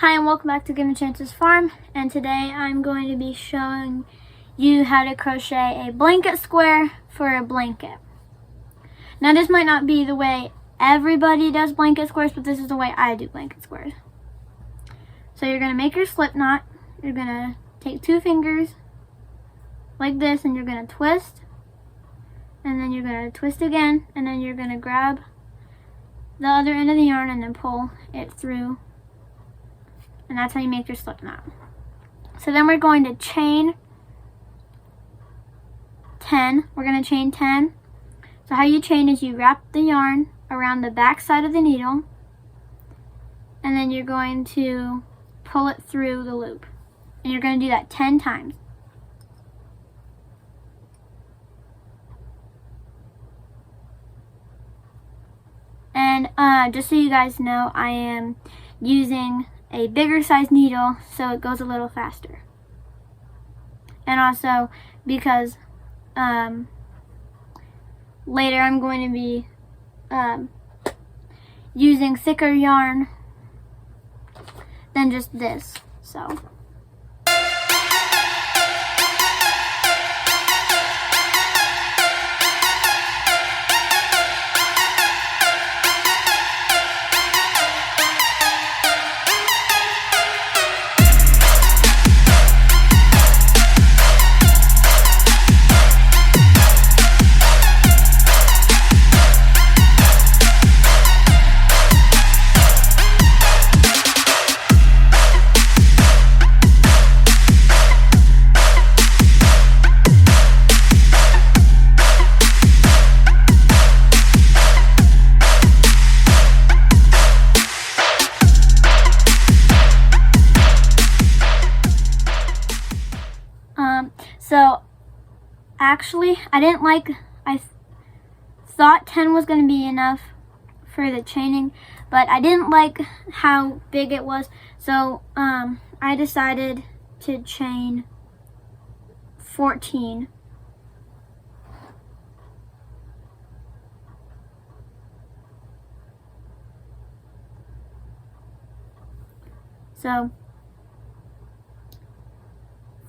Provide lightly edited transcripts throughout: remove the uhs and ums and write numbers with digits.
Hi and welcome back to Given Chances Farm, and today I'm going to be showing you how to crochet a blanket square for a blanket. Now this might not be the way everybody does blanket squares, but this is the way I do blanket squares. So you're going to make your slip knot. You're going to take 2 fingers like this and you're going to twist, and then you're going to twist again, and then you're going to grab the other end of the yarn and then pull it through. And that's how you make your slip knot. So then we're going to chain 10. We're going to chain 10. So how you chain is you wrap the yarn around the back side of the needle, and then you're going to pull it through the loop. And you're going to do that 10 times. And just so you guys know, I am using a bigger size needle so it goes a little faster. And also because later I'm going to be using thicker yarn than just this. So actually, I thought 10 was going to be enough for the chaining, but I didn't like how big it was, so I decided to chain 14. So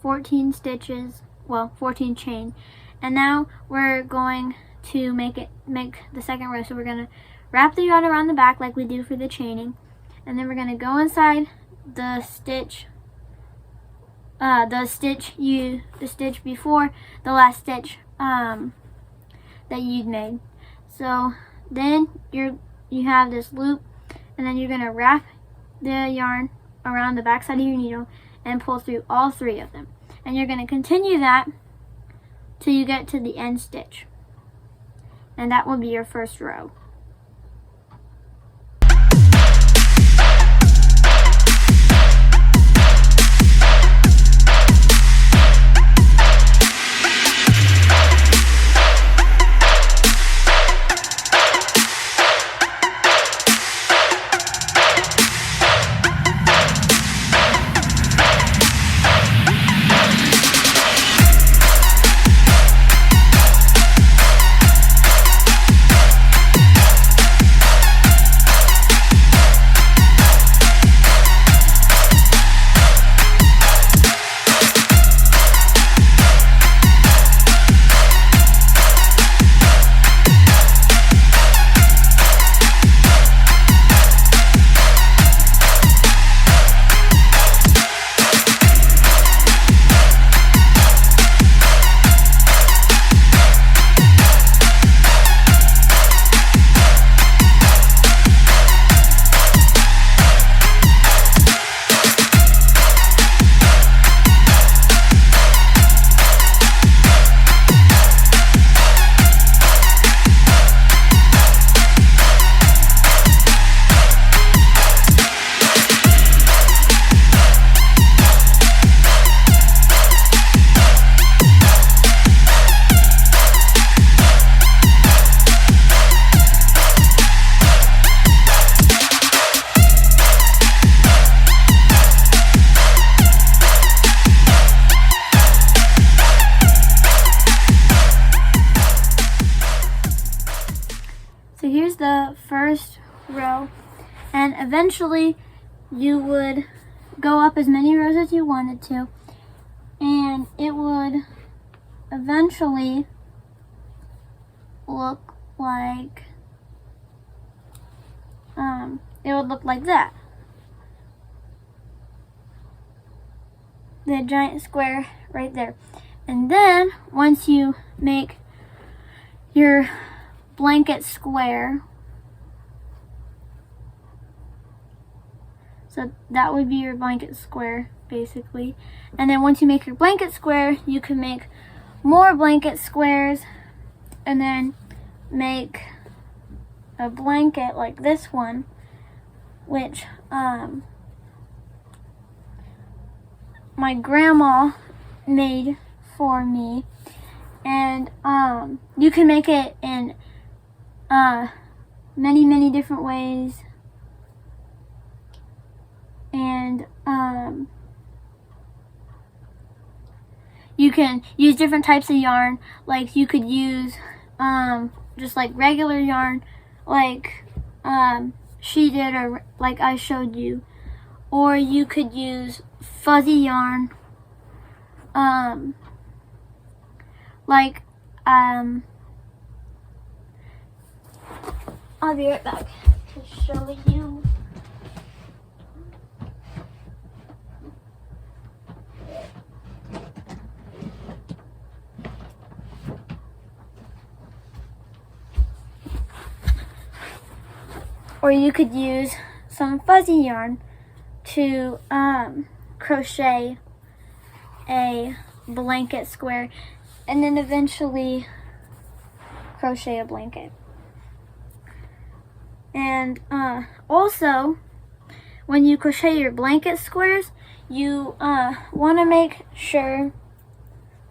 14 stitches, well, 14 chain. And now we're going to make the second row. So we're going to wrap the yarn around the back like we do for the chaining, and then we're going to go inside the stitch before the last stitch that you'd made. So then you have this loop, and then you're going to wrap the yarn around the back side of your needle and pull through all 3 of them. And you're going to continue that till you get to the end stitch. And that will be your first row. So here's the first row, and eventually you would go up as many rows as you wanted to, and it would eventually look like that. The giant square right there. And then once you make your blanket square, so that would be your blanket square basically. And then once you make your blanket square, you can make more blanket squares and then make a blanket like this one, which my grandma made for me. And you can make it in many different ways. And you can use different types of yarn. Like you could use just like regular yarn, like she did, or like I showed you. Or you could use fuzzy yarn, I'll be right back to show you. Or you could use some fuzzy yarn to crochet a blanket square, and then eventually crochet a blanket. And also, when you crochet your blanket squares, you want to make sure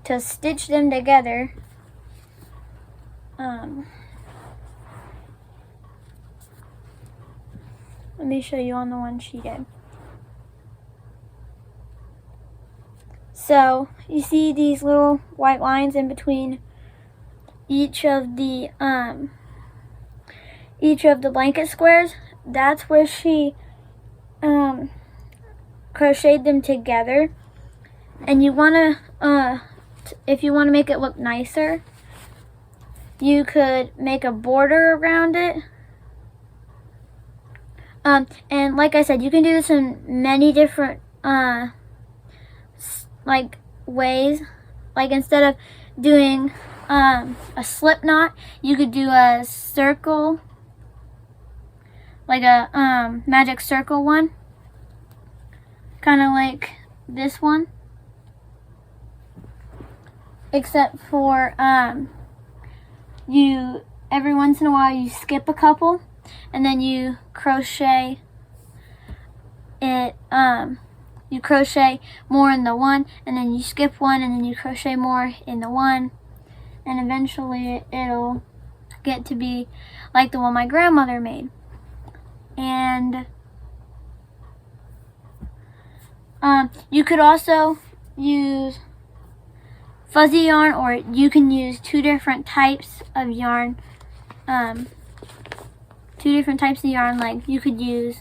to stitch them together. Let me show you on the one she did. So you see these little white lines in between each of the blanket squares? That's where she crocheted them together. And you want to, if you want to make it look nicer, you could make a border around it. And like I said, you can do this in many different like ways. Like instead of doing a slip knot, you could do a circle, like a magic circle one, kind of like this one, except for you every once in a while you skip a couple and then you crochet it, you crochet more in the one, and then you skip one, and then you crochet more in the one, and eventually it'll get to be like the one my grandmother made. And you could also use fuzzy yarn, or you can use two different types of yarn. Like you could use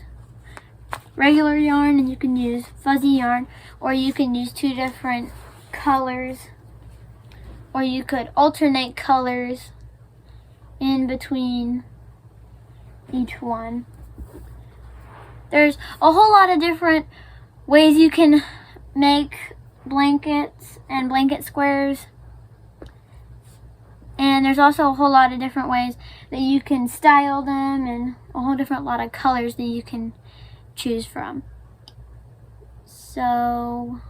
regular yarn and you can use fuzzy yarn, or you can use two different colors, or you could alternate colors in between each one. There's a whole lot of different ways you can make blankets and blanket squares, and there's also a whole lot of different ways that you can style them, and a whole different lot of colors that you can choose from. So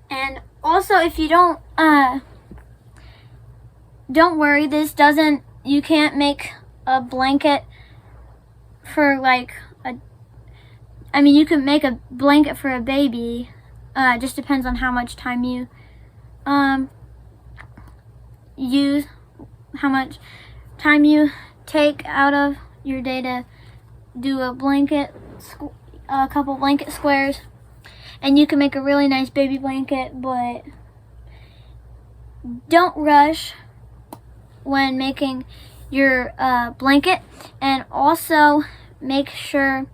and also, if you don't worry, this doesn't, you can't make a blanket for like you can make a blanket for a baby. It just depends on how much time you use, how much time you take out of your day to do a couple blanket squares, and you can make a really nice baby blanket. But don't rush. when making your blanket, and also make sure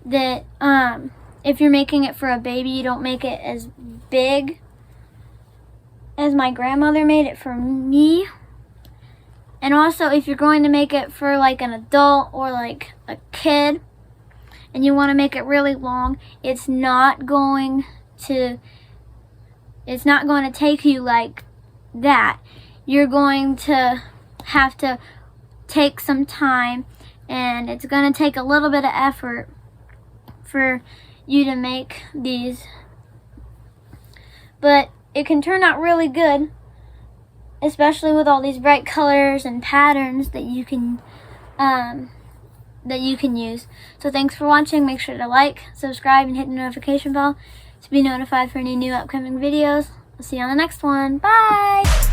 that if you're making it for a baby, you don't make it as big as my grandmother made it for me. And also, if you're going to make it for like an adult or like a kid and you want to make it really long, it's not going to take you like that. You're going to have to take some time, and it's going to take a little bit of effort for you to make these, but it can turn out really good, especially with all these bright colors and patterns that you can use. So thanks for watching. Make sure to like, subscribe, and hit the notification bell to be notified for any new upcoming videos. I'll see you on the next one. Bye!